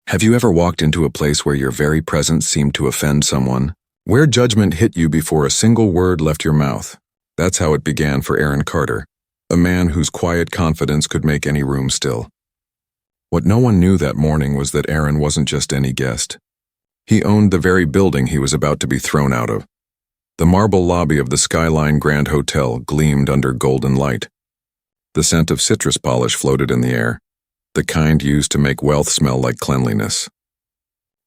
Have you ever walked into a place where your very presence seemed to offend someone? Where judgment hit you before a single word left your mouth? That's how it began for Aaron Carter, a man whose quiet confidence could make any room still. What no one knew that morning was that Aaron wasn't just any guest. He owned the very building he was about to be thrown out of. The marble lobby of the Skyline Grand Hotel gleamed under golden light. The scent of citrus polish floated in the air, the kind used to make wealth smell like cleanliness.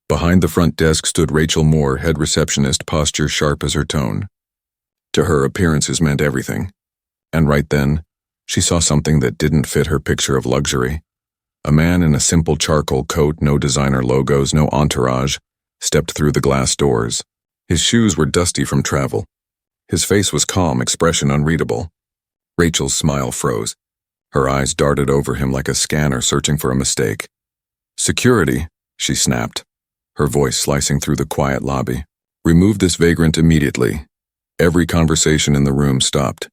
Behind the front desk stood Rachel Moore, head receptionist, posture sharp as her tone. To her, appearances meant everything. And right then, she saw something that didn't fit her picture of luxury. A man in a simple charcoal coat, no designer logos, no entourage, stepped through the glass doors. His shoes were dusty from travel. His face was calm, expression unreadable. Rachel's smile froze. Her eyes darted over him like a scanner searching for a mistake. "Security," she snapped, her voice slicing through the quiet lobby. "Remove this vagrant immediately." Every conversation in the room stopped.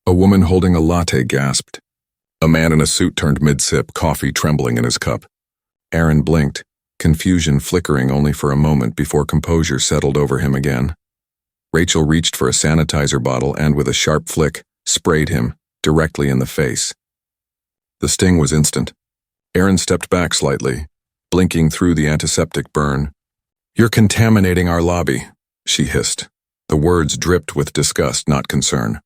A woman holding a latte gasped. A man in a suit turned mid-sip, coffee trembling in his cup. Aaron blinked, confusion flickering only for a moment before composure settled over him again. Rachel reached for a sanitizer bottle and, with a sharp flick, sprayed him directly in the face. The sting was instant. Aaron stepped back slightly, blinking through the antiseptic burn. "You're contaminating our lobby," she hissed. The words dripped with disgust, not concern.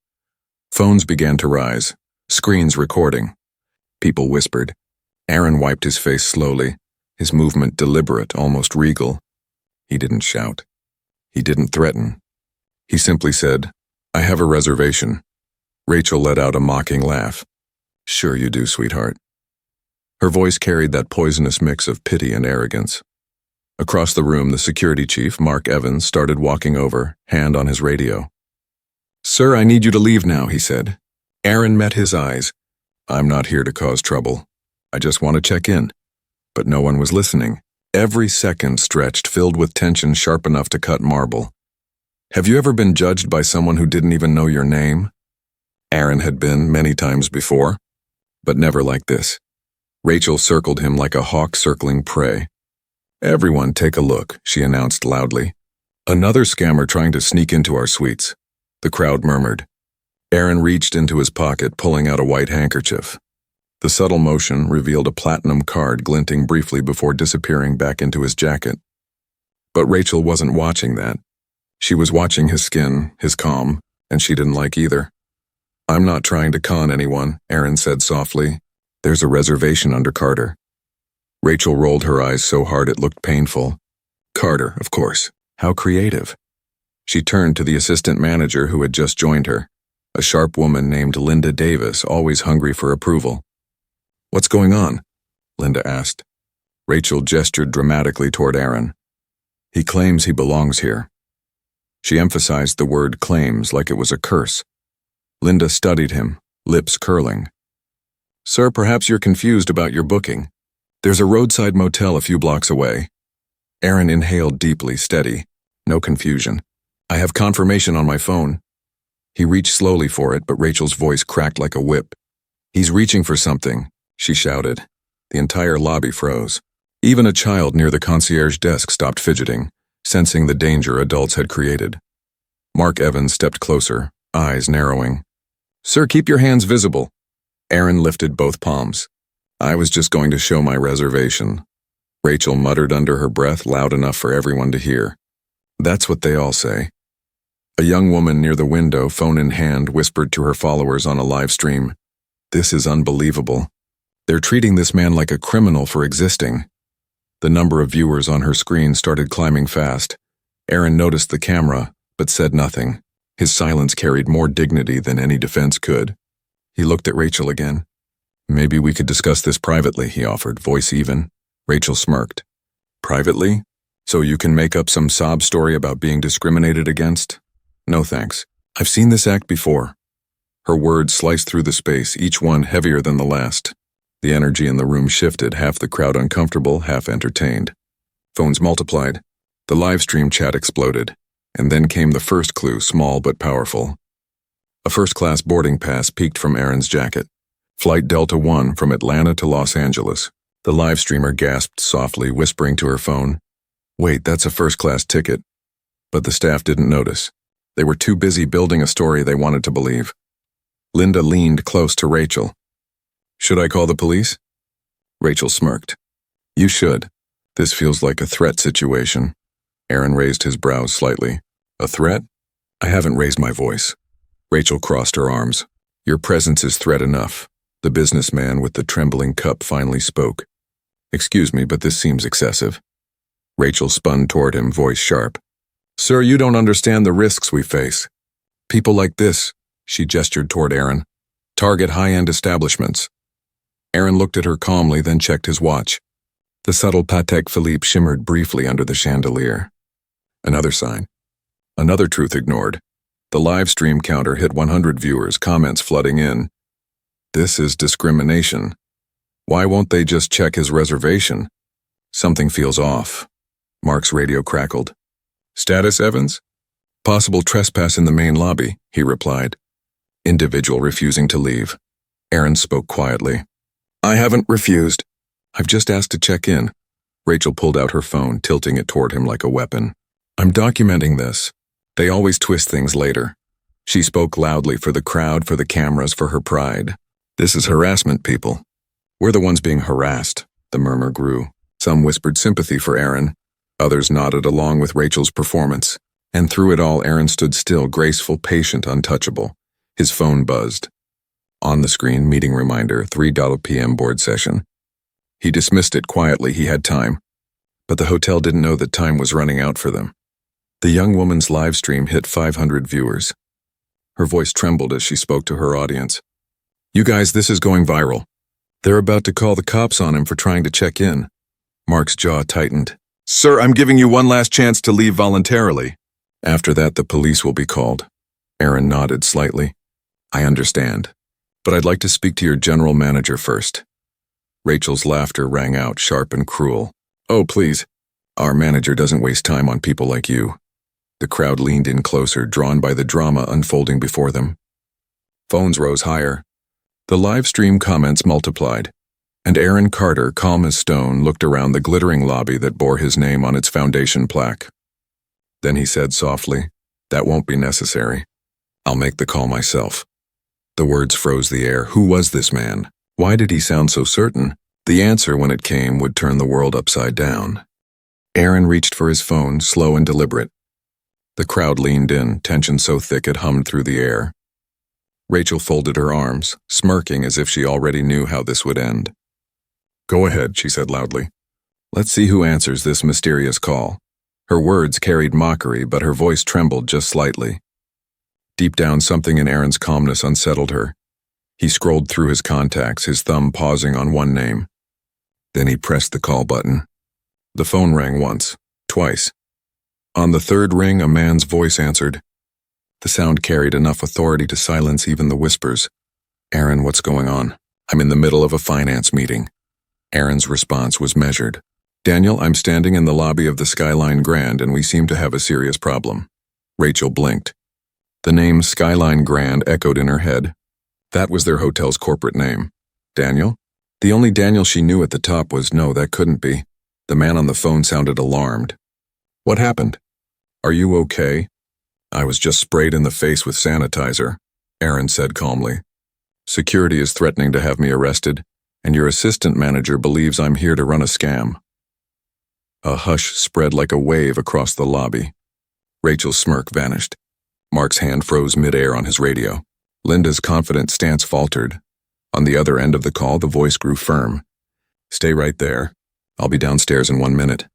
Phones began to rise, screens recording. People whispered. Aaron wiped his face slowly, his movement deliberate, almost regal. He didn't shout. He didn't threaten. He simply said, "I have a reservation." Rachel let out a mocking laugh. "Sure you do, sweetheart." Her voice carried that poisonous mix of pity and arrogance. Across the room, the security chief, Mark Evans, started walking over, hand on his radio. "Sir, I need you to leave now," he said. Aaron met his eyes. "I'm not here to cause trouble. I just want to check in." But no one was listening. Every second stretched, filled with tension sharp enough to cut marble. "Have you ever been judged by someone who didn't even know your name?" Aaron had been many times before, but never like this. Rachel circled him like a hawk circling prey. "Everyone take a look," she announced loudly. "Another scammer trying to sneak into our suites." The crowd murmured. Aaron reached into his pocket, pulling out a white handkerchief. The subtle motion revealed a platinum card glinting briefly before disappearing back into his jacket. But Rachel wasn't watching that. She was watching his skin, his calm, and she didn't like either. "I'm not trying to con anyone," Aaron said softly. "There's a reservation under Carter." Rachel rolled her eyes so hard it looked painful. Carter, of course. How creative. She turned to the assistant manager who had just joined her, a sharp woman named Linda Davis, always hungry for approval. "What's going on?" Linda asked. Rachel gestured dramatically toward Aaron. "He claims he belongs here." She emphasized the word claims like it was a curse. Linda studied him, lips curling. "Sir, perhaps you're confused about your booking. There's a roadside motel a few blocks away." Aaron inhaled deeply, steady. No confusion. "I have confirmation on my phone." He reached slowly for it, but Rachel's voice cracked like a whip. "He's reaching for something," she shouted. The entire lobby froze. Even a child near the concierge desk stopped fidgeting, sensing the danger adults had created. Mark Evans stepped closer, eyes narrowing. "Sir, keep your hands visible." Aaron lifted both palms. "I was just going to show my reservation." Rachel muttered under her breath, loud enough for everyone to hear. "That's what they all say." A young woman near the window, phone in hand, whispered to her followers on a live stream. "This is unbelievable. They're treating this man like a criminal for existing." The number of viewers on her screen started climbing fast. Aaron noticed the camera, but said nothing. His silence carried more dignity than any defense could. He looked at Rachel again. "Maybe we could discuss this privately," he offered, voice even. Rachel smirked. "Privately? So you can make up some sob story about being discriminated against?" "No thanks. I've seen this act before." Her words sliced through the space, each one heavier than the last. The energy in the room shifted, half the crowd uncomfortable, half entertained. Phones multiplied. The live stream chat exploded. And then came the first clue, small but powerful. A first-class boarding pass peeked from Aaron's jacket. Flight Delta 1 from Atlanta to Los Angeles. The live streamer gasped softly, whispering to her phone, "Wait, that's a first-class ticket." But the staff didn't notice. They were too busy building a story they wanted to believe. Linda leaned close to Rachel. "Should I call the police?" Rachel smirked. "You should. This feels like a threat situation." Aaron raised his brows slightly. "A threat? I haven't raised my voice." Rachel crossed her arms. "Your presence is threat enough." The businessman with the trembling cup finally spoke. "Excuse me, but this seems excessive." Rachel spun toward him, voice sharp. "Sir, you don't understand the risks we face. People like this," she gestured toward Aaron, "target high-end establishments." Aaron looked at her calmly, then checked his watch. The subtle Patek Philippe shimmered briefly under the chandelier. Another sign. Another truth ignored. The live stream counter hit 100 viewers, comments flooding in. "This is discrimination. Why won't they just check his reservation? Something feels off." Mark's radio crackled. "Status, Evans?" "Possible trespass in the main lobby," he replied. "Individual refusing to leave." Aaron spoke quietly. "I haven't refused. I've just asked to check in." Rachel pulled out her phone, tilting it toward him like a weapon. "I'm documenting this. They always twist things later." She spoke loudly, for the crowd, for the cameras, for her pride. "This is harassment, people. We're the ones being harassed." The murmur grew. Some whispered sympathy for Aaron. Others nodded along with Rachel's performance. And through it all, Aaron stood still, graceful, patient, untouchable. His phone buzzed. On the screen, meeting reminder, 3 p.m. board session. He dismissed it quietly. He had time. But the hotel didn't know that time was running out for them. The young woman's live stream hit 500 viewers. Her voice trembled as she spoke to her audience. "You guys, this is going viral. They're about to call the cops on him for trying to check in." Mark's jaw tightened. "Sir, I'm giving you one last chance to leave voluntarily." "After that, the police will be called." Aaron nodded slightly. "I understand. But I'd like to speak to your general manager first." Rachel's laughter rang out, sharp and cruel. "Oh, please. Our manager doesn't waste time on people like you." The crowd leaned in closer, drawn by the drama unfolding before them. Phones rose higher. The live stream comments multiplied, and Aaron Carter, calm as stone, looked around the glittering lobby that bore his name on its foundation plaque. Then he said softly, "That won't be necessary. I'll make the call myself." The words froze the air. Who was this man? Why did he sound so certain? The answer, when it came, would turn the world upside down. Aaron reached for his phone, slow and deliberate. The crowd leaned in, tension so thick it hummed through the air. Rachel folded her arms, smirking as if she already knew how this would end. "Go ahead," she said loudly. "Let's see who answers this mysterious call." Her words carried mockery, but her voice trembled just slightly. Deep down, something in Aaron's calmness unsettled her. He scrolled through his contacts, his thumb pausing on one name. Then he pressed the call button. The phone rang once, twice. On the third ring, a man's voice answered. The sound carried enough authority to silence even the whispers. "Aaron, what's going on?" "I'm in the middle of a finance meeting." Aaron's response was measured. "Daniel, I'm standing in the lobby of the Skyline Grand, and we seem to have a serious problem." Rachel blinked. The name Skyline Grand echoed in her head. That was their hotel's corporate name. Daniel? The only Daniel she knew at the top was no, that couldn't be. The man on the phone sounded alarmed. "What happened?" "Are you okay?" "I was just sprayed in the face with sanitizer," Aaron said calmly. "Security is threatening to have me arrested, and your assistant manager believes I'm here to run a scam." A hush spread like a wave across the lobby. Rachel's smirk vanished. Mark's hand froze midair on his radio. Linda's confident stance faltered. On the other end of the call, the voice grew firm. "Stay right there. I'll be downstairs in 1 minute."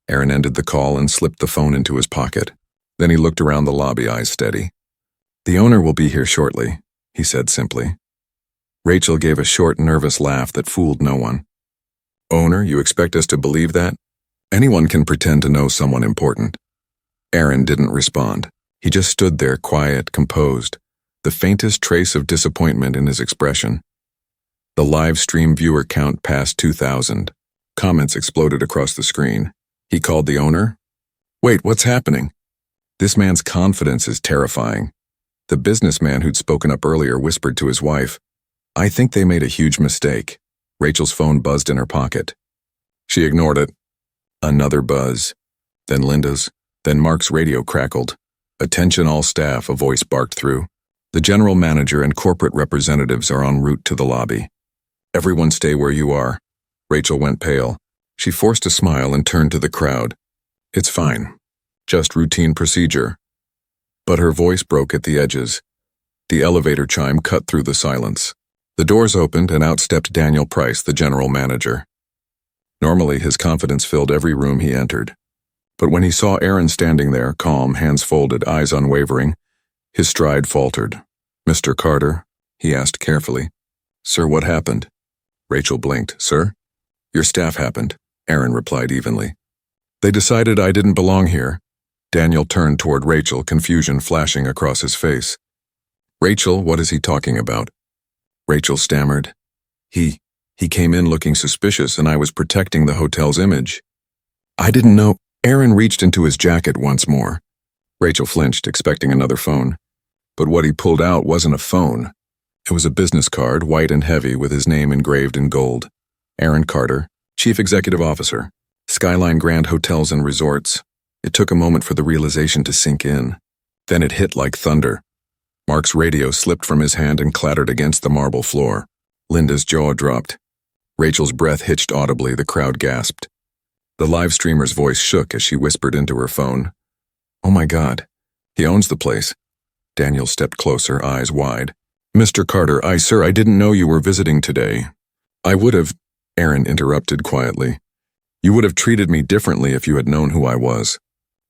Aaron ended the call and slipped the phone into his pocket. Then he looked around the lobby, eyes steady. "The owner will be here shortly," he said simply. Rachel gave a short, nervous laugh that fooled no one. "Owner, you expect us to believe that? Anyone can pretend to know someone important." Aaron didn't respond. He just stood there, quiet, composed, the faintest trace of disappointment in his expression. The live stream viewer count passed 2,000. Comments exploded across the screen. He called the owner? Wait, what's happening? This man's confidence is terrifying. The businessman who'd spoken up earlier whispered to his wife, "I think they made a huge mistake." Rachel's phone buzzed in her pocket. She ignored it. Another buzz. Then Linda's. Then Mark's radio crackled. "Attention all staff," a voice barked through. "The general manager and corporate representatives are en route to the lobby. Everyone stay where you are." Rachel went pale. She forced a smile and turned to the crowd. "It's fine. Just routine procedure." But her voice broke at the edges. The elevator chime cut through the silence. The doors opened and out stepped Daniel Price, the general manager. Normally, his confidence filled every room he entered. But when he saw Aaron standing there, calm, hands folded, eyes unwavering, his stride faltered. "Mr. Carter?" he asked carefully. "Sir, what happened?" Rachel blinked. "Sir?" "Your staff happened," Aaron replied evenly. "They decided I didn't belong here." Daniel turned toward Rachel, confusion flashing across his face. "Rachel, what is he talking about?" Rachel stammered. He came in looking suspicious and I was protecting the hotel's image." "I didn't know." Aaron reached into his jacket once more. Rachel flinched, expecting another phone. But what he pulled out wasn't a phone. It was a business card, white and heavy, with his name engraved in gold. Aaron Carter, Chief Executive Officer, Skyline Grand Hotels and Resorts. It took a moment for the realization to sink in. Then it hit like thunder. Mark's radio slipped from his hand and clattered against the marble floor. Linda's jaw dropped. Rachel's breath hitched audibly, the crowd gasped. The live streamer's voice shook as she whispered into her phone. "Oh my God, he owns the place." Daniel stepped closer, eyes wide. "Mr. Carter, sir, I didn't know you were visiting today." "I would have," Aaron interrupted quietly. "You would have treated me differently if you had known who I was."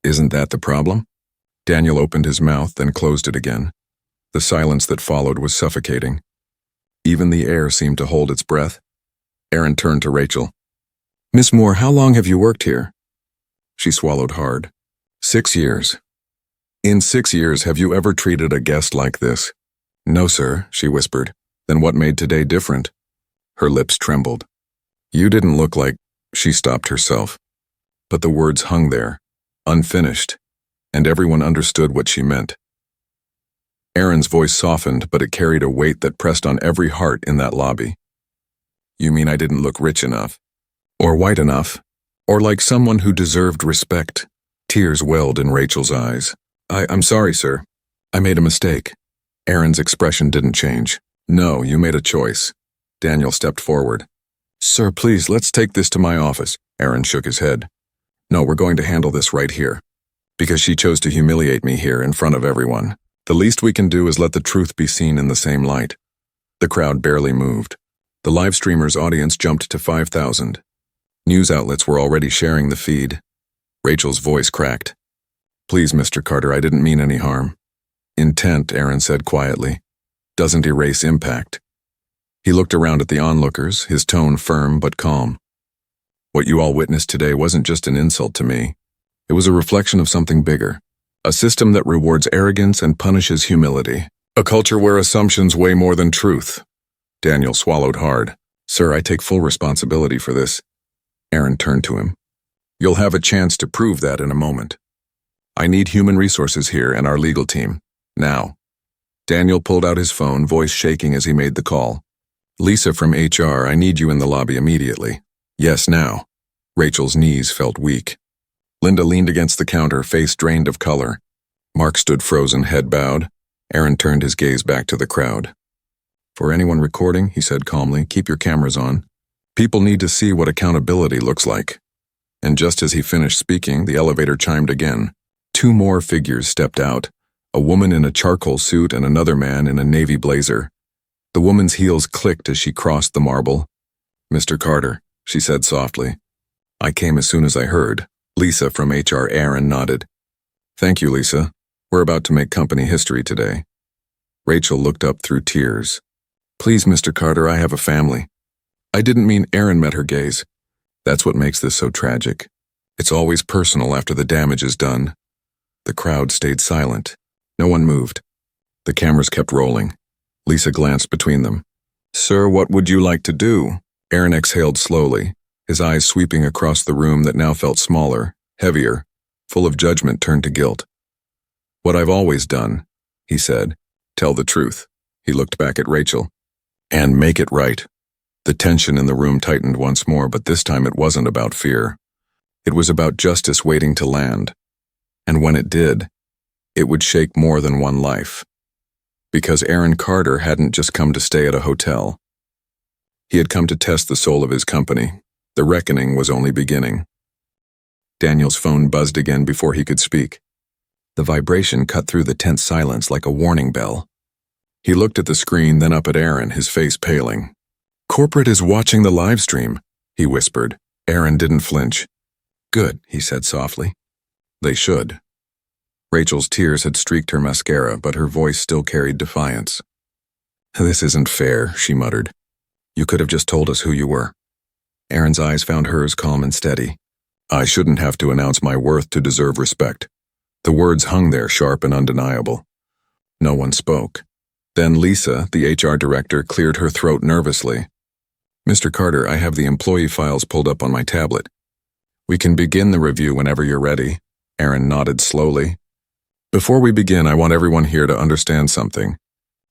"Isn't that the problem?" Daniel opened his mouth, then closed it again. The silence that followed was suffocating. Even the air seemed to hold its breath. Aaron turned to Rachel. "Miss Moore, how long have you worked here?" She swallowed hard. 6 years. "In 6 years, have you ever treated a guest like this?" "No, sir," she whispered. "Then what made today different?" Her lips trembled. "You didn't look like—" She stopped herself. But the words hung there, unfinished, and everyone understood what she meant. Aaron's voice softened, but it carried a weight that pressed on every heart in that lobby. "You mean I didn't look rich enough? Or white enough? Or like someone who deserved respect?" Tears welled in Rachel's eyes. I'm sorry, sir. I made a mistake." Aaron's expression didn't change. "No, you made a choice." Daniel stepped forward. "Sir, please, let's take this to my office." Aaron shook his head. "No, we're going to handle this right here. Because she chose to humiliate me here in front of everyone. The least we can do is let the truth be seen in the same light." The crowd barely moved. The live streamer's audience jumped to 5,000. News outlets were already sharing the feed. Rachel's voice cracked. "Please, Mr. Carter, I didn't mean any harm." "Intent," Aaron said quietly, "doesn't erase impact." He looked around at the onlookers, his tone firm but calm. "What you all witnessed today wasn't just an insult to me. It was a reflection of something bigger. A system that rewards arrogance and punishes humility. A culture where assumptions weigh more than truth." Daniel swallowed hard. "Sir, I take full responsibility for this." Aaron turned to him. "You'll have a chance to prove that in a moment. I need human resources here and our legal team. Now." Daniel pulled out his phone, voice shaking as he made the call. "Lisa from HR, I need you in the lobby immediately." "Yes, now." Rachel's knees felt weak. Linda leaned against the counter, face drained of color. Mark stood frozen, head bowed. Aaron turned his gaze back to the crowd. "For anyone recording," he said calmly, "keep your cameras on. People need to see what accountability looks like." And just as he finished speaking, the elevator chimed again. 2 more figures stepped out, a woman in a charcoal suit and another man in a navy blazer. The woman's heels clicked as she crossed the marble. "Mr. Carter," she said softly. "I came as soon as I heard." Lisa from HR. Aaron nodded. "Thank you, Lisa. We're about to make company history today." Rachel looked up through tears. "Please, Mr. Carter, I have a family." "I didn't mean." Aaron met her gaze. "That's what makes this so tragic. It's always personal after the damage is done." The crowd stayed silent. No one moved. The cameras kept rolling. Lisa glanced between them. "Sir, what would you like to do?" Aaron exhaled slowly, his eyes sweeping across the room that now felt smaller, heavier, full of judgment turned to guilt. "What I've always done," he said. "Tell the truth." He looked back at Rachel. "And make it right." The tension in the room tightened once more, but this time it wasn't about fear. It was about justice waiting to land. And when it did, it would shake more than one life. Because Aaron Carter hadn't just come to stay at a hotel. He had come to test the soul of his company. The reckoning was only beginning. Daniel's phone buzzed again before he could speak. The vibration cut through the tense silence like a warning bell. He looked at the screen, then up at Aaron, his face paling. "Corporate is watching the live stream," he whispered. Aaron didn't flinch. "Good," he said softly. "They should." Rachel's tears had streaked her mascara, but her voice still carried defiance. "This isn't fair," she muttered. "You could have just told us who you were." Aaron's eyes found hers calm and steady. "I shouldn't have to announce my worth to deserve respect." The words hung there, sharp and undeniable. No one spoke. Then Lisa, the HR director, cleared her throat nervously. "Mr. Carter, I have the employee files pulled up on my tablet. We can begin the review whenever you're ready." Aaron nodded slowly. "Before we begin, I want everyone here to understand something.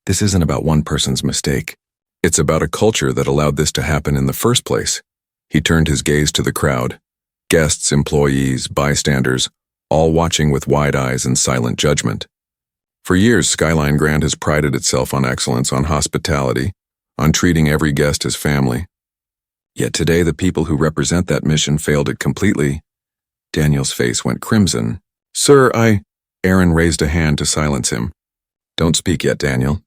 This isn't about one person's mistake. It's about a culture that allowed this to happen in the first place." He turned his gaze to the crowd. Guests, employees, bystanders, all watching with wide eyes and silent judgment. For years, Skyline Grand has prided itself on excellence, on hospitality, on treating every guest as family. Yet today, the people who represent that mission failed it completely. Daniel's face went crimson. "Sir, Aaron raised a hand to silence him. "Don't speak yet, Daniel.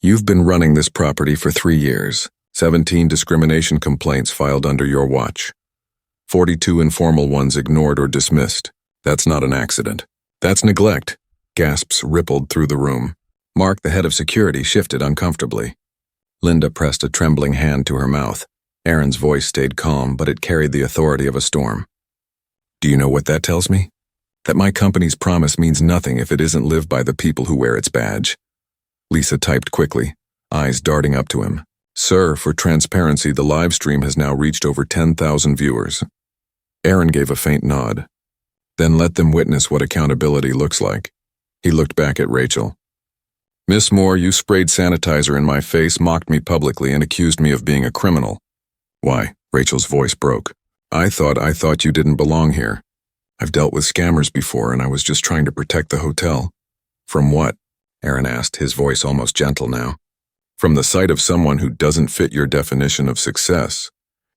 You've been running this property for 3 years. 17 discrimination complaints filed under your watch. 42 informal ones ignored or dismissed. That's not an accident. That's neglect." Gasps rippled through the room. Mark, the head of security, shifted uncomfortably. Linda pressed a trembling hand to her mouth. Aaron's voice stayed calm, but it carried the authority of a storm. "Do you know what that tells me? That my company's promise means nothing if it isn't lived by the people who wear its badge." Lisa typed quickly, eyes darting up to him. "Sir, for transparency, the live stream has now reached over 10,000 viewers." Aaron gave a faint nod. "Then let them witness what accountability looks like." He looked back at Rachel. "Miss Moore, you sprayed sanitizer in my face, mocked me publicly, and accused me of being a criminal." "Why?" Rachel's voice broke. I thought you didn't belong here. I've dealt with scammers before, and I was just trying to protect the hotel." "From what?" Aaron asked, his voice almost gentle now. "From the sight of someone who doesn't fit your definition of success."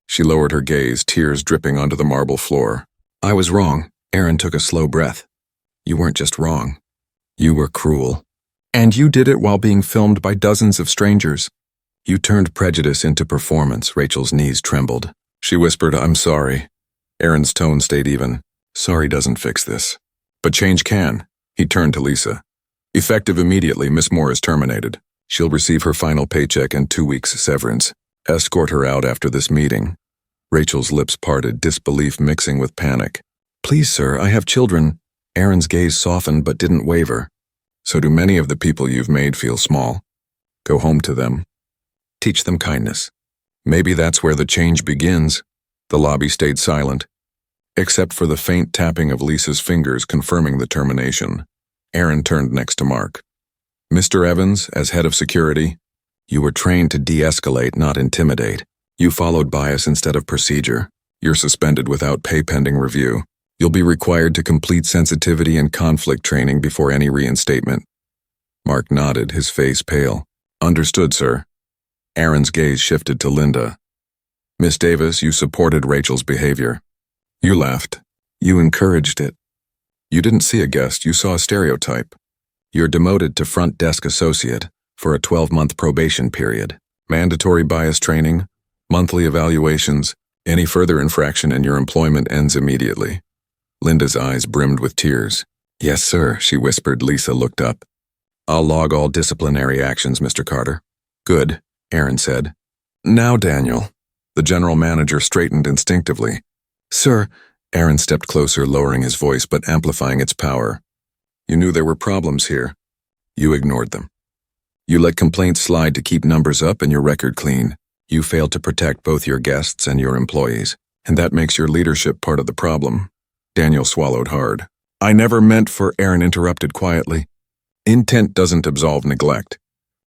She lowered her gaze, tears dripping onto the marble floor. "I was wrong." Aaron took a slow breath. "You weren't just wrong. You were cruel. And you did it while being filmed by dozens of strangers. You turned prejudice into performance." Rachel's knees trembled. She whispered, "I'm sorry." Aaron's tone stayed even. "Sorry doesn't fix this. But change can." He turned to Lisa. "Effective immediately, Miss Moore is terminated. She'll receive her final paycheck and 2 weeks severance. Escort her out after this meeting." Rachel's lips parted, disbelief mixing with panic. "Please, sir, I have children." Aaron's gaze softened but didn't waver. "So do many of the people you've made feel small. Go home to them. Teach them kindness. Maybe that's where the change begins." The lobby stayed silent, except for the faint tapping of Lisa's fingers confirming the termination. Aaron turned next to Mark. "Mr. Evans, as head of security, you were trained to de-escalate, not intimidate. You followed bias instead of procedure. You're suspended without pay pending review. You'll be required to complete sensitivity and conflict training before any reinstatement." Mark nodded, his face pale. "Understood, sir." Aaron's gaze shifted to Linda. "Miss Davis, you supported Rachel's behavior. You laughed. You encouraged it. You didn't see a guest, you saw a stereotype. You're demoted to front desk associate for a 12-month probation period. Mandatory bias training, monthly evaluations, any further infraction and your employment ends immediately." Linda's eyes brimmed with tears. "Yes, sir," she whispered. Lisa looked up. "I'll log all disciplinary actions, Mr. Carter." "Good," Aaron said. "Now, Daniel." The general manager straightened instinctively. "Sir," Aaron stepped closer, lowering his voice but amplifying its power. "You knew there were problems here. You ignored them. You let complaints slide to keep numbers up and your record clean. You failed to protect both your guests and your employees, and that makes your leadership part of the problem." Daniel swallowed hard. "I never meant for," Aaron interrupted quietly. "Intent doesn't absolve neglect.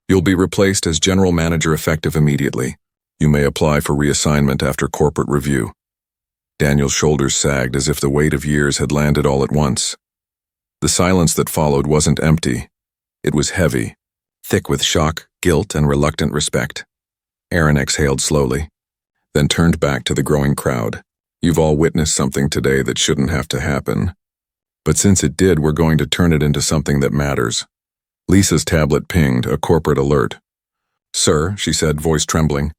You'll be replaced as general manager effective immediately. You may apply for reassignment after corporate review. Daniel's shoulders sagged as if the weight of years had landed all at once. The silence that followed wasn't empty. It was heavy, thick with shock, guilt, and reluctant respect. Aaron exhaled slowly, then turned back to the growing crowd. You've all witnessed something today that shouldn't have to happen. But since it did, we're going to turn it into something that matters. Lisa's tablet pinged, a corporate alert. Sir, she said, voice trembling,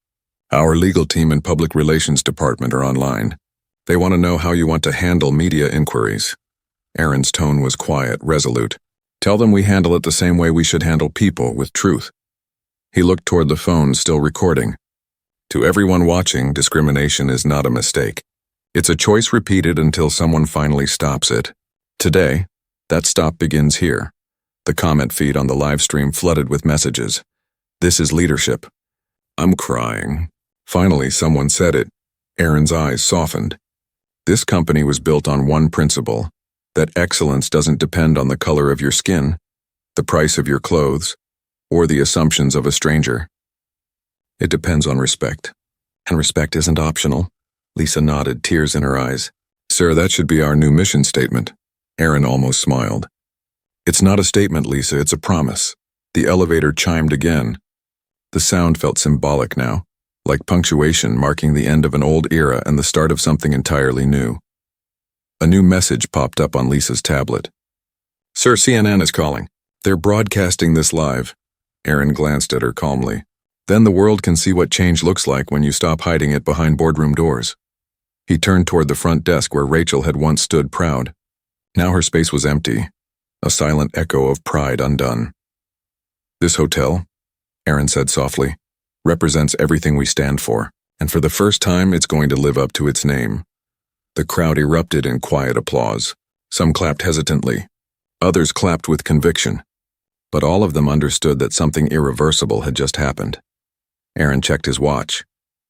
our legal team and public relations department are online. They want to know how you want to handle media inquiries. Aaron's tone was quiet, resolute. Tell them we handle it the same way we should handle people, with truth. He looked toward the phone, still recording. To everyone watching, discrimination is not a mistake. It's a choice repeated until someone finally stops it. Today, that stop begins here. The comment feed on the live stream flooded with messages. This is leadership. I'm crying. Finally, someone said it. Aaron's eyes softened. This company was built on one principle, that excellence doesn't depend on the color of your skin, the price of your clothes, or the assumptions of a stranger. It depends on respect. And respect isn't optional. Lisa nodded, tears in her eyes. Sir, that should be our new mission statement. Aaron almost smiled. It's not a statement, Lisa, it's a promise. The elevator chimed again. The sound felt symbolic now, like punctuation marking the end of an old era and the start of something entirely new. A new message popped up on Lisa's tablet. Sir, CNN is calling. They're broadcasting this live. Aaron glanced at her calmly. Then the world can see what change looks like when you stop hiding it behind boardroom doors. He turned toward the front desk where Rachel had once stood proud. Now her space was empty, a silent echo of pride undone. This hotel, Aaron said softly, represents everything we stand for, and for the first time it's going to live up to its name. The crowd erupted in quiet applause. Some clapped hesitantly. Others clapped with conviction. But all of them understood that something irreversible had just happened. Aaron checked his watch.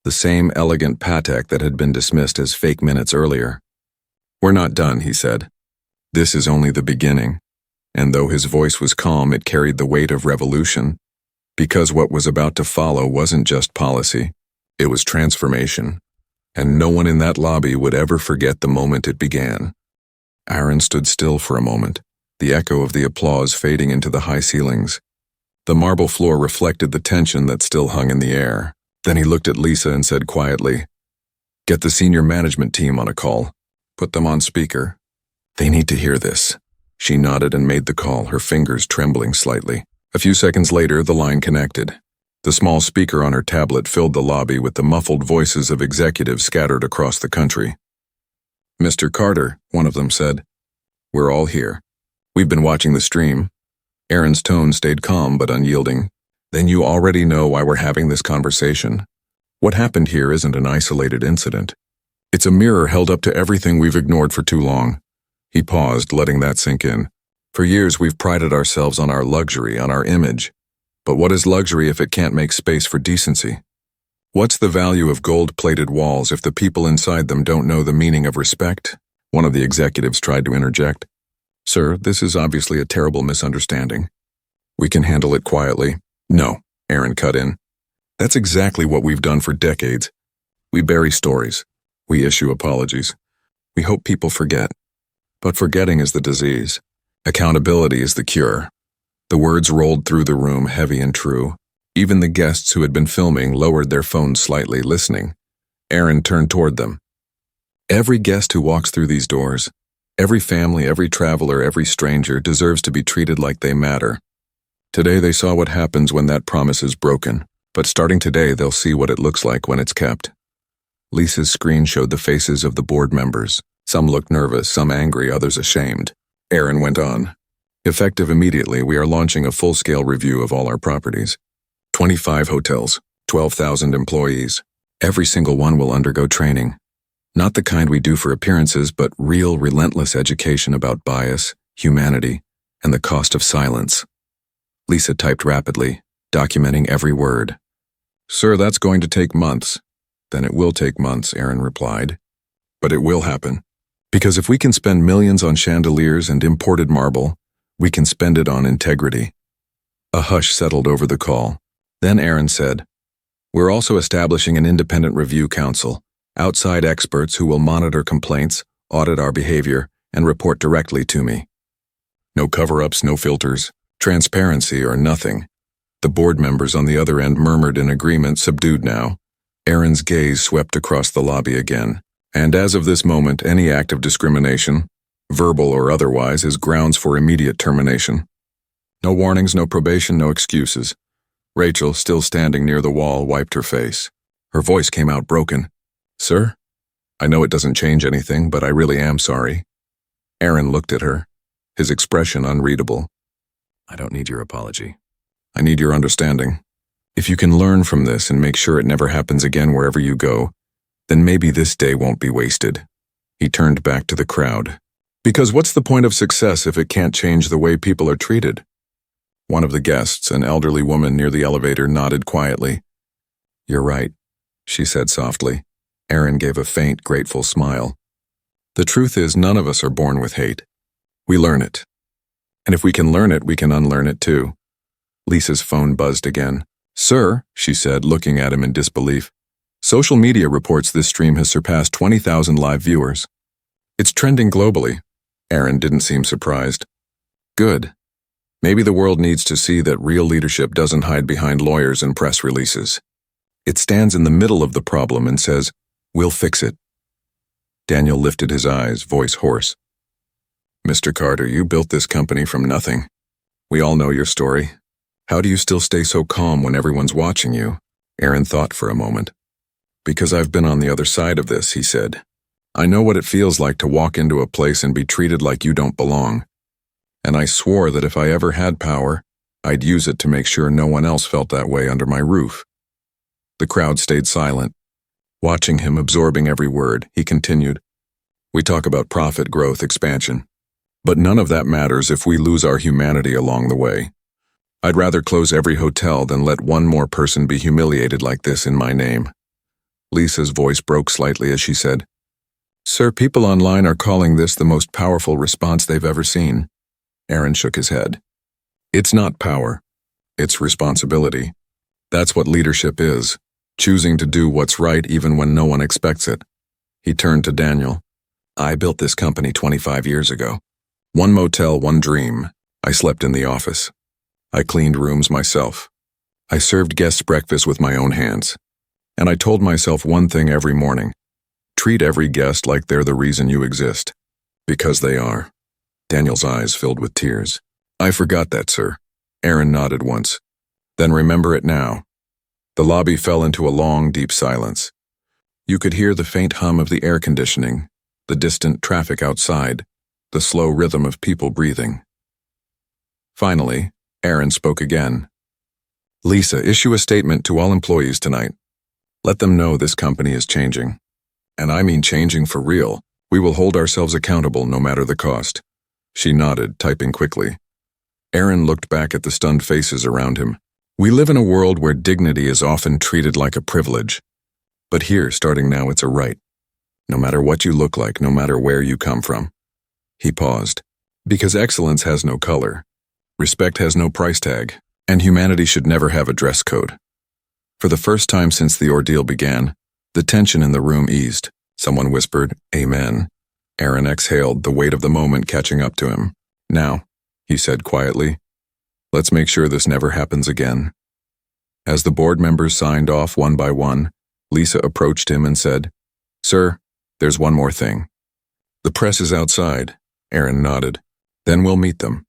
The same elegant Patek that had been dismissed as fake minutes earlier. We're not done, he said. This is only the beginning. And though his voice was calm, it carried the weight of revolution. Because what was about to follow wasn't just policy. It was transformation. And no one in that lobby would ever forget the moment it began. Aaron stood still for a moment, the echo of the applause fading into the high ceilings. The marble floor reflected the tension that still hung in the air. Then he looked at Lisa and said quietly, Get the senior management team on a call. Put them on speaker. They need to hear this. She nodded and made the call, her fingers trembling slightly. A few seconds later, the line connected. The small speaker on her tablet filled the lobby with the muffled voices of executives scattered across the country. Mr. Carter, one of them said, We're all here. We've been watching the stream. Aaron's tone stayed calm but unyielding. Then you already know why we're having this conversation. What happened here isn't an isolated incident. It's a mirror held up to everything we've ignored for too long. He paused, letting that sink in. For years we've prided ourselves on our luxury, on our image. But what is luxury if it can't make space for decency? What's the value of gold-plated walls if the people inside them don't know the meaning of respect? One of the executives tried to interject. Sir, this is obviously a terrible misunderstanding. We can handle it quietly. No, Aaron cut in. That's exactly what we've done for decades. We bury stories. We issue apologies. We hope people forget. But forgetting is the disease. Accountability is the cure. The words rolled through the room, heavy and true. Even the guests who had been filming lowered their phones slightly, listening. Aaron turned toward them. Every guest who walks through these doors, every family, every traveler, every stranger deserves to be treated like they matter. Today they saw what happens when that promise is broken, but starting today they'll see what it looks like when it's kept. Lisa's screen showed the faces of the board members. Some looked nervous, some angry, others ashamed. Aaron went on. Effective immediately, we are launching a full-scale review of all our properties. 25 hotels, 12,000 employees. Every single one will undergo training. Not the kind we do for appearances, but real, relentless education about bias, humanity, and the cost of silence. Lisa typed rapidly, documenting every word. Sir, that's going to take months. Then it will take months, Aaron replied. But it will happen. Because if we can spend millions on chandeliers and imported marble, we can spend it on integrity. A hush settled over the call. Then Aaron said, We're also establishing an independent review council, outside experts who will monitor complaints, audit our behavior, and report directly to me. No cover-ups, no filters, transparency or nothing. The board members on the other end murmured in agreement, subdued now. Aaron's gaze swept across the lobby again. And as of this moment, any act of discrimination, verbal or otherwise, is grounds for immediate termination. No warnings, no probation, no excuses. Rachel, still standing near the wall, wiped her face. Her voice came out broken. "Sir? I know it doesn't change anything, but I really am sorry." Aaron looked at her, his expression unreadable. "I don't need your apology. I need your understanding. If you can learn from this and make sure it never happens again wherever you go, then maybe this day won't be wasted." He turned back to the crowd. "Because what's the point of success if it can't change the way people are treated?" One of the guests, an elderly woman near the elevator, nodded quietly. "You're right," she said softly. Aaron gave a faint, grateful smile. "The truth is, none of us are born with hate. We learn it. And if we can learn it, we can unlearn it too." Lisa's phone buzzed again. "Sir," she said, looking at him in disbelief, "social media reports this stream has surpassed 20,000 live viewers. It's trending globally." Aaron didn't seem surprised. "Good. Maybe the world needs to see that real leadership doesn't hide behind lawyers and press releases. It stands in the middle of the problem and says, 'We'll fix it.'" Daniel lifted his eyes, voice hoarse. "Mr. Carter, you built this company from nothing. We all know your story. How do you still stay so calm when everyone's watching you?" Aaron thought for a moment. "Because I've been on the other side of this," he said. "I know what it feels like to walk into a place and be treated like you don't belong. And I swore that if I ever had power, I'd use it to make sure no one else felt that way under my roof." The crowd stayed silent. Watching him, absorbing every word, he continued, "We talk about profit, growth, expansion. But none of that matters if we lose our humanity along the way. I'd rather close every hotel than let one more person be humiliated like this in my name." Lisa's voice broke slightly as she said, "Sir, people online are calling this the most powerful response they've ever seen." Aaron shook his head. "It's not power. It's responsibility. That's what leadership is, choosing to do what's right even when no one expects it." He turned to Daniel. "I built this company 25 years ago. One motel, one dream. I slept in the office. I cleaned rooms myself. I served guests breakfast with my own hands. And I told myself one thing every morning. Treat every guest like they're the reason you exist. Because they are." Daniel's eyes filled with tears. "I forgot that, sir." Aaron nodded once. "Then remember it now." The lobby fell into a long, deep silence. You could hear the faint hum of the air conditioning, the distant traffic outside, the slow rhythm of people breathing. Finally, Aaron spoke again. "Lisa, issue a statement to all employees tonight. Let them know this company is changing. And I mean changing for real. We will hold ourselves accountable no matter the cost." She nodded, typing quickly. Aaron looked back at the stunned faces around him. We live in a world where dignity is often treated like a privilege. But here, starting now, it's a right. No matter what you look like, no matter where you come from. He paused. Because excellence has no color. Respect has no price tag. And humanity should never have a dress code. For the first time since the ordeal began, the tension in the room eased. Someone whispered, "Amen." Aaron exhaled, the weight of the moment catching up to him. "Now," he said quietly, "let's make sure this never happens again." As the board members signed off one by one, Lisa approached him and said, "Sir, there's one more thing." "The press is outside," Aaron nodded. "Then we'll meet them."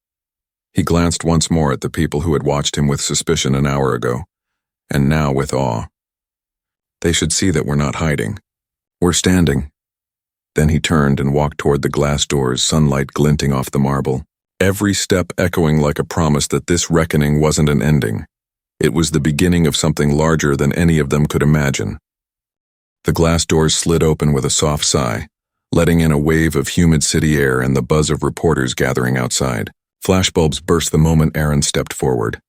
He glanced once more at the people who had watched him with suspicion an hour ago, and now with awe. "They should see that we're not hiding. We're standing." Then he turned and walked toward the glass doors, sunlight glinting off the marble, every step echoing like a promise that this reckoning wasn't an ending. It was the beginning of something larger than any of them could imagine. The glass doors slid open with a soft sigh, letting in a wave of humid city air and the buzz of reporters gathering outside. Flashbulbs burst the moment Aaron stepped forward,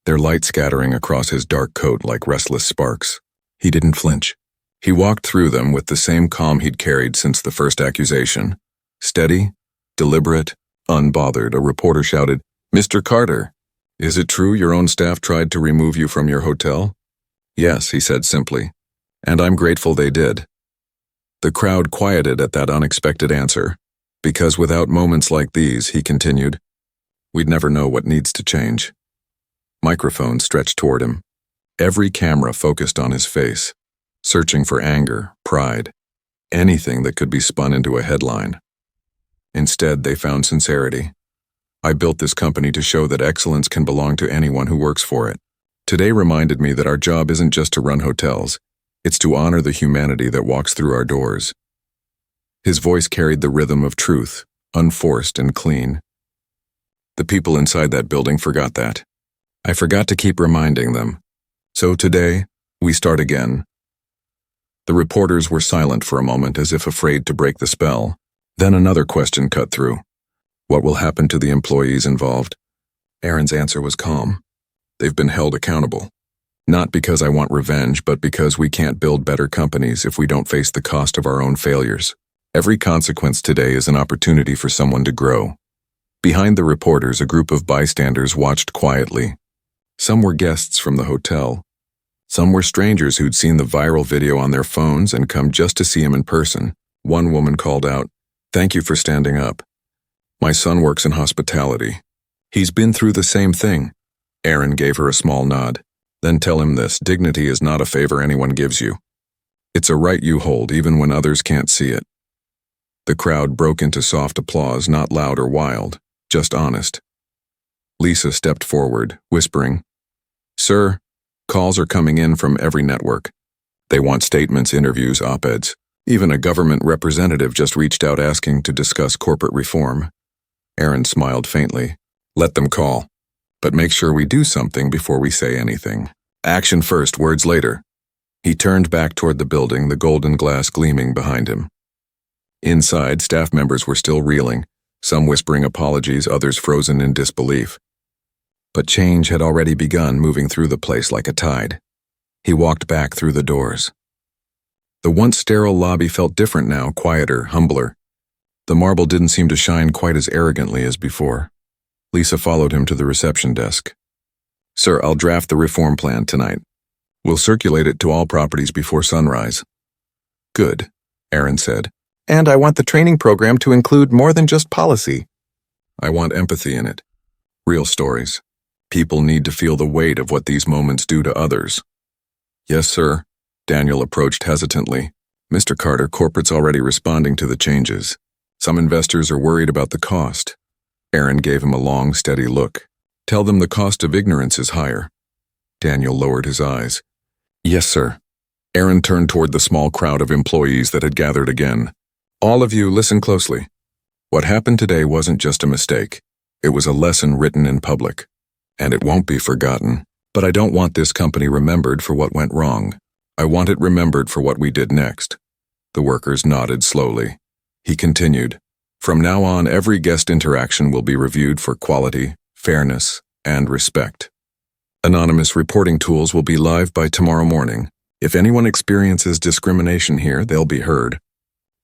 their light scattering across his dark coat like restless sparks. He didn't flinch. He walked through them with the same calm he'd carried since the first accusation. Steady, deliberate, unbothered. A reporter shouted, "Mr. Carter, is it true your own staff tried to remove you from your hotel?" Yes, he said simply. And I'm grateful they did. The crowd quieted at that unexpected answer, because without moments like these, he continued, we'd never know what needs to change. Microphones stretched toward him. Every camera focused on his face, searching for anger, pride, anything that could be spun into a headline. Instead, they found sincerity. I built this company to show that excellence can belong to anyone who works for it. Today reminded me that our job isn't just to run hotels, it's to honor the humanity that walks through our doors. His voice carried the rhythm of truth, unforced and clean. The people inside that building forgot that. I forgot to keep reminding them. So today, we start again. The reporters were silent for a moment as if afraid to break the spell. Then another question cut through. What will happen to the employees involved? Aaron's answer was calm. They've been held accountable. Not because I want revenge, but because we can't build better companies if we don't face the cost of our own failures. Every consequence today is an opportunity for someone to grow. Behind the reporters, a group of bystanders watched quietly. Some were guests from the hotel. Some were strangers who'd seen the viral video on their phones and come just to see him in person. One woman called out, "Thank you for standing up. My son works in hospitality. He's been through the same thing." Aaron gave her a small nod. "Then tell him this, dignity is not a favor anyone gives you. It's a right you hold even when others can't see it." The crowd broke into soft applause, not loud or wild, just honest. Lisa stepped forward, whispering, "Sir, calls are coming in from every network. They want statements, interviews, op-eds. Even a government representative just reached out asking to discuss corporate reform." Aaron smiled faintly. "Let them call. But make sure we do something before we say anything. Action first, words later." He turned back toward the building, the golden glass gleaming behind him. Inside, staff members were still reeling, some whispering apologies, others frozen in disbelief. But change had already begun moving through the place like a tide. He walked back through the doors. The once sterile lobby felt different now, quieter, humbler. The marble didn't seem to shine quite as arrogantly as before. Lisa followed him to the reception desk. "Sir, I'll draft the reform plan tonight. We'll circulate it to all properties before sunrise." "Good," Aaron said. "And I want the training program to include more than just policy. I want empathy in it. Real stories. People need to feel the weight of what these moments do to others." "Yes, sir." Daniel approached hesitantly. "Mr. Carter, corporate's already responding to the changes. Some investors are worried about the cost." Aaron gave him a long, steady look. "Tell them the cost of ignorance is higher." Daniel lowered his eyes. "Yes, sir." Aaron turned toward the small crowd of employees that had gathered again. "All of you, listen closely. What happened today wasn't just a mistake. It was a lesson written in public. And it won't be forgotten. But I don't want this company remembered for what went wrong. I want it remembered for what we did next." The workers nodded slowly. He continued, "From now on, every guest interaction will be reviewed for quality, fairness, and respect. Anonymous reporting tools will be live by tomorrow morning. If anyone experiences discrimination here, they'll be heard.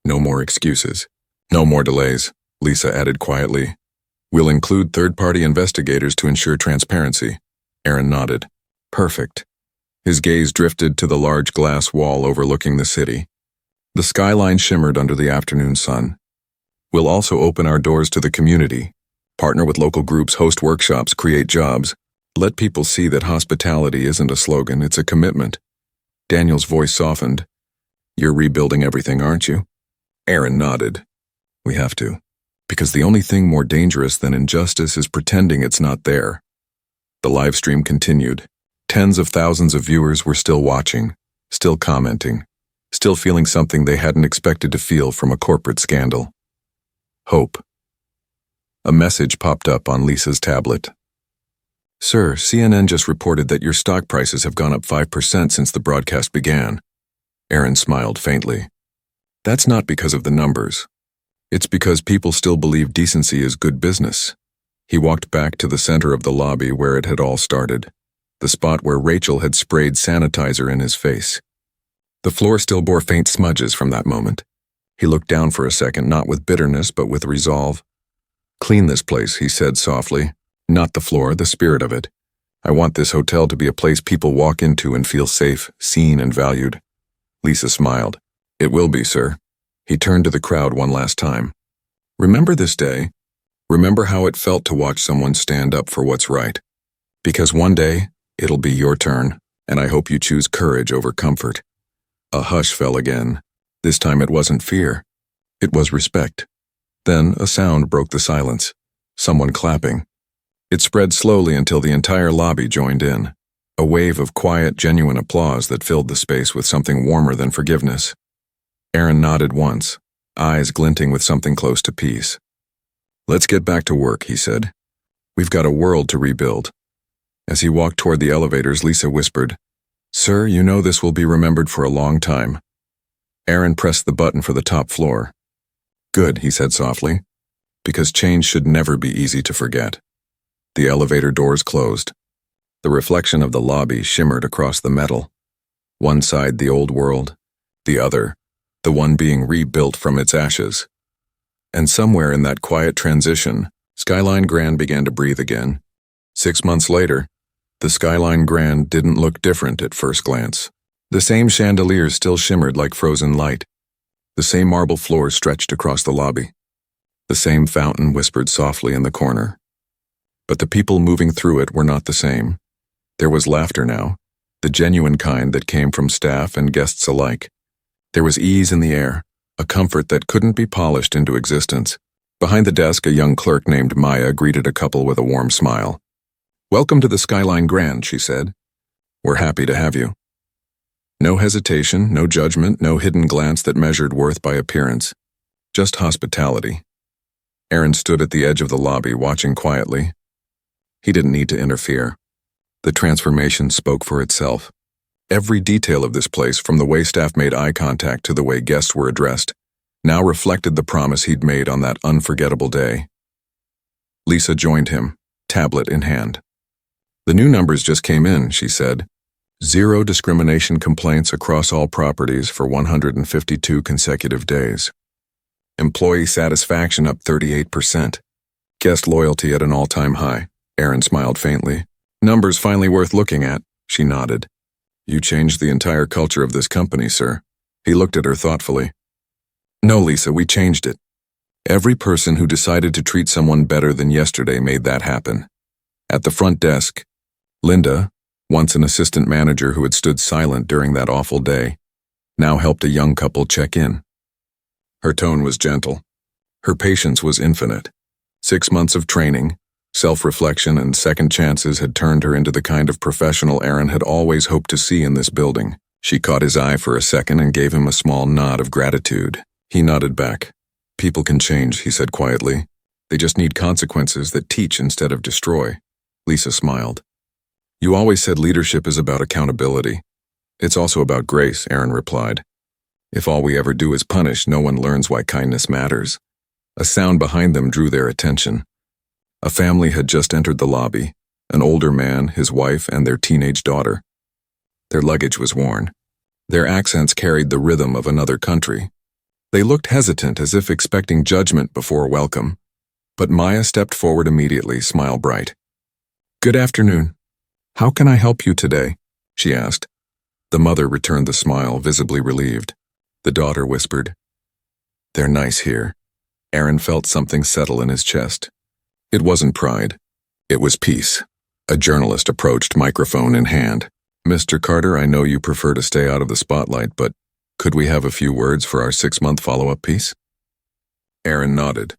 No more excuses. No more delays," Lisa added quietly. "We'll include third-party investigators to ensure transparency." Aaron nodded. "Perfect." His gaze drifted to the large glass wall overlooking the city. The skyline shimmered under the afternoon sun. "We'll also open our doors to the community, partner with local groups, host workshops, create jobs. Let people see that hospitality isn't a slogan, it's a commitment." Daniel's voice softened. "You're rebuilding everything, aren't you?" Aaron nodded. "We have to. Because the only thing more dangerous than injustice is pretending it's not there." The live stream continued. Tens of thousands of viewers were still watching, still commenting, still feeling something they hadn't expected to feel from a corporate scandal. Hope. A message popped up on Lisa's tablet. "Sir, CNN just reported that your stock prices have gone up 5% since the broadcast began." Aaron smiled faintly. "That's not because of the numbers. It's because people still believe decency is good business." He walked back to the center of the lobby where it had all started, the spot where Rachel had sprayed sanitizer in his face. The floor still bore faint smudges from that moment. He looked down for a second, not with bitterness, but with resolve. "Clean this place," he said softly. "Not the floor, the spirit of it. I want this hotel to be a place people walk into and feel safe, seen, and valued. Lisa smiled. It will be, sir. He turned to the crowd one last time. Remember this day? Remember how it felt to watch someone stand up for what's right. Because one day, it'll be your turn, and I hope you choose courage over comfort. A hush fell again. This time it wasn't fear. It was respect. Then a sound broke the silence. Someone clapping. It spread slowly until the entire lobby joined in. A wave of quiet, genuine applause that filled the space with something warmer than forgiveness. Aaron nodded once, eyes glinting with something close to peace. Let's get back to work, he said. We've got a world to rebuild. As he walked toward the elevators, Lisa whispered, Sir, you know this will be remembered for a long time. Aaron pressed the button for the top floor. Good, he said softly, because change should never be easy to forget. The elevator doors closed. The reflection of the lobby shimmered across the metal. One side the old world, the other, the one being rebuilt from its ashes. And somewhere in that quiet transition, Skyline Grand began to breathe again. 6 months later, the Skyline Grand didn't look different at first glance. The same chandeliers still shimmered like frozen light. The same marble floors stretched across the lobby. The same fountain whispered softly in the corner. But the people moving through it were not the same. There was laughter now, the genuine kind that came from staff and guests alike. There was ease in the air, a comfort that couldn't be polished into existence. Behind the desk, a young clerk named Maya greeted a couple with a warm smile. Welcome to the Skyline Grand, she said. We're happy to have you. No hesitation, no judgment, no hidden glance that measured worth by appearance. Just hospitality. Aaron stood at the edge of the lobby, watching quietly. He didn't need to interfere. The transformation spoke for itself. Every detail of this place, from the way staff made eye contact to the way guests were addressed, now reflected the promise he'd made on that unforgettable day. Lisa joined him, tablet in hand. The new numbers just came in, she said. 0 discrimination complaints across all properties for 152 consecutive days. Employee satisfaction up 38%. Guest loyalty at an all-time high. Aaron smiled faintly. Numbers finally worth looking at, she nodded. You changed the entire culture of this company, sir. He looked at her thoughtfully. No, Lisa, we changed it. Every person who decided to treat someone better than yesterday made that happen. At the front desk, Linda, once an assistant manager who had stood silent during that awful day, now helped a young couple check in. Her tone was gentle. Her patience was infinite. 6 months of training, self-reflection, and second chances had turned her into the kind of professional Aaron had always hoped to see in this building. She caught his eye for a second and gave him a small nod of gratitude. He nodded back. People can change, he said quietly. They just need consequences that teach instead of destroy. Lisa smiled. You always said leadership is about accountability. It's also about grace, Aaron replied. If all we ever do is punish, no one learns why kindness matters. A sound behind them drew their attention. A family had just entered the lobby, an older man, his wife, and their teenage daughter. Their luggage was worn. Their accents carried the rhythm of another country. They looked hesitant, as if expecting judgment before welcome. But Maya stepped forward immediately, smile bright. Good afternoon. How can I help you today? She asked. The mother returned the smile, visibly relieved. The daughter whispered, They're nice here. Aaron felt something settle in his chest. It wasn't pride. It was peace. A journalist approached, microphone in hand. Mr. Carter, I know you prefer to stay out of the spotlight, but could we have a few words for our 6-month follow-up piece? Aaron nodded.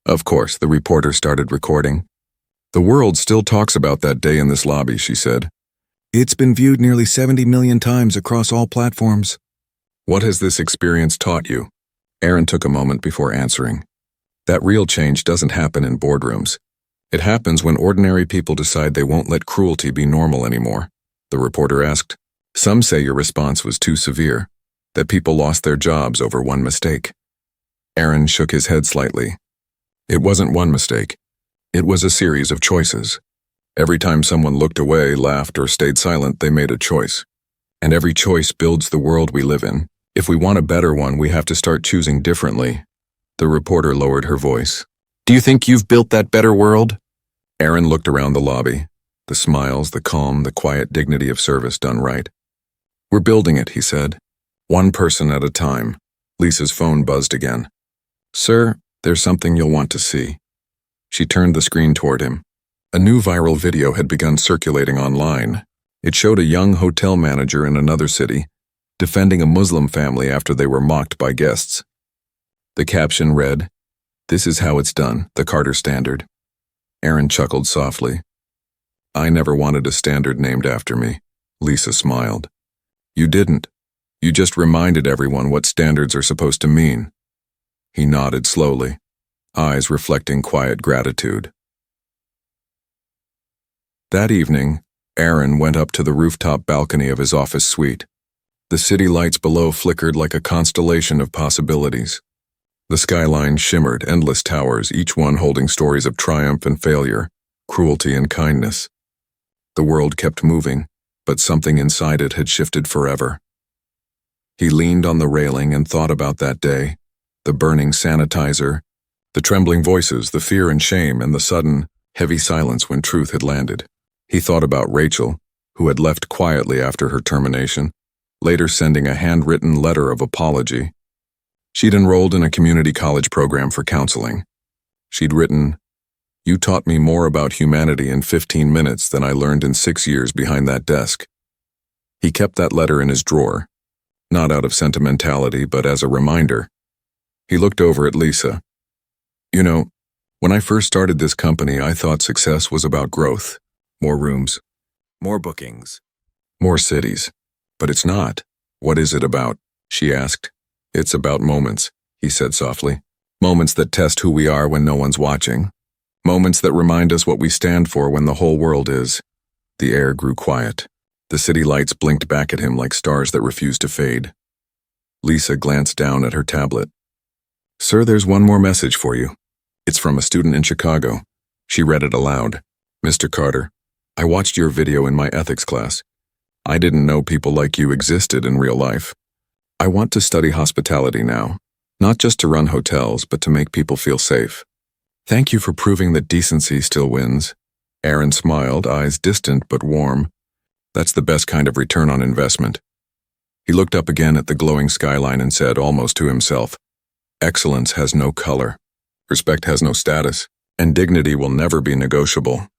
Of course, the reporter started recording. The world still talks about that day in this lobby, she said. It's been viewed nearly 70 million times across all platforms. What has this experience taught you? Aaron took a moment before answering. That real change doesn't happen in boardrooms. It happens when ordinary people decide they won't let cruelty be normal anymore. The reporter asked. Some say your response was too severe, that people lost their jobs over one mistake. Aaron shook his head slightly. It wasn't one mistake. It was a series of choices. Every time someone looked away, laughed, or stayed silent, they made a choice. And every choice builds the world we live in. If we want a better one, we have to start choosing differently. The reporter lowered her voice. Do you think you've built that better world? Aaron looked around the lobby. The smiles, the calm, the quiet dignity of service done right. "We're building it," he said. "One person at a time." Lisa's phone buzzed again. "Sir, there's something you'll want to see." She turned the screen toward him. A new viral video had begun circulating online. It showed a young hotel manager in another city defending a Muslim family after they were mocked by guests. The caption read, "This is how it's done, the Carter standard." Aaron chuckled softly. "I never wanted a standard named after me." Lisa smiled. "You didn't. You just reminded everyone what standards are supposed to mean." He nodded slowly, eyes reflecting quiet gratitude. That evening, Aaron went up to the rooftop balcony of his office suite. The city lights below flickered like a constellation of possibilities. The skyline shimmered, endless towers, each one holding stories of triumph and failure, cruelty and kindness. The world kept moving, but something inside it had shifted forever. He leaned on the railing and thought about that day, the burning sanitizer, the trembling voices, the fear and shame, and the sudden, heavy silence when truth had landed. He thought about Rachel, who had left quietly after her termination, later sending a handwritten letter of apology. She'd enrolled in a community college program for counseling. She'd written, "You taught me more about humanity in 15 minutes than I learned in 6 years behind that desk." He kept that letter in his drawer, not out of sentimentality, but as a reminder. He looked over at Lisa. "You know, when I first started this company, I thought success was about growth. More rooms, more bookings, more cities. But it's not. What is it about?" she asked. "It's about moments," he said softly. "Moments that test who we are when no one's watching. Moments that remind us what we stand for when the whole world is." The air grew quiet. The city lights blinked back at him like stars that refused to fade. Lisa glanced down at her tablet. "Sir, there's one more message for you. It's from a student in Chicago." She read it aloud. "Mr. Carter, I watched your video in my ethics class. I didn't know people like you existed in real life. I want to study hospitality now, not just to run hotels, but to make people feel safe. Thank you for proving that decency still wins." Aaron smiled, eyes distant but warm. "That's the best kind of return on investment." He looked up again at the glowing skyline and said, almost to himself, "Excellence has no color, respect has no status, and dignity will never be negotiable."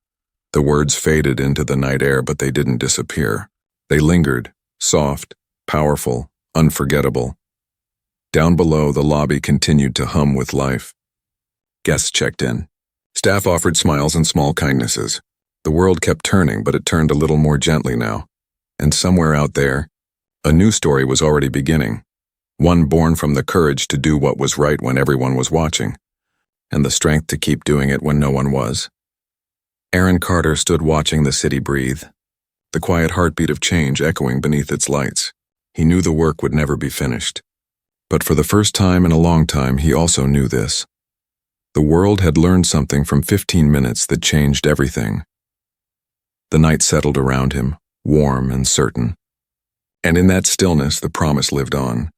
The words faded into the night air, but they didn't disappear. They lingered, soft, powerful, unforgettable. Down below, the lobby continued to hum with life. Guests checked in. Staff offered smiles and small kindnesses. The world kept turning, but it turned a little more gently now. And somewhere out there, a new story was already beginning. One born from the courage to do what was right when everyone was watching, and the strength to keep doing it when no one was. Aaron Carter stood watching the city breathe, the quiet heartbeat of change echoing beneath its lights. He knew the work would never be finished. But for the first time in a long time, he also knew this. The world had learned something from 15 minutes that changed everything. The night settled around him, warm and certain. And in that stillness, the promise lived on.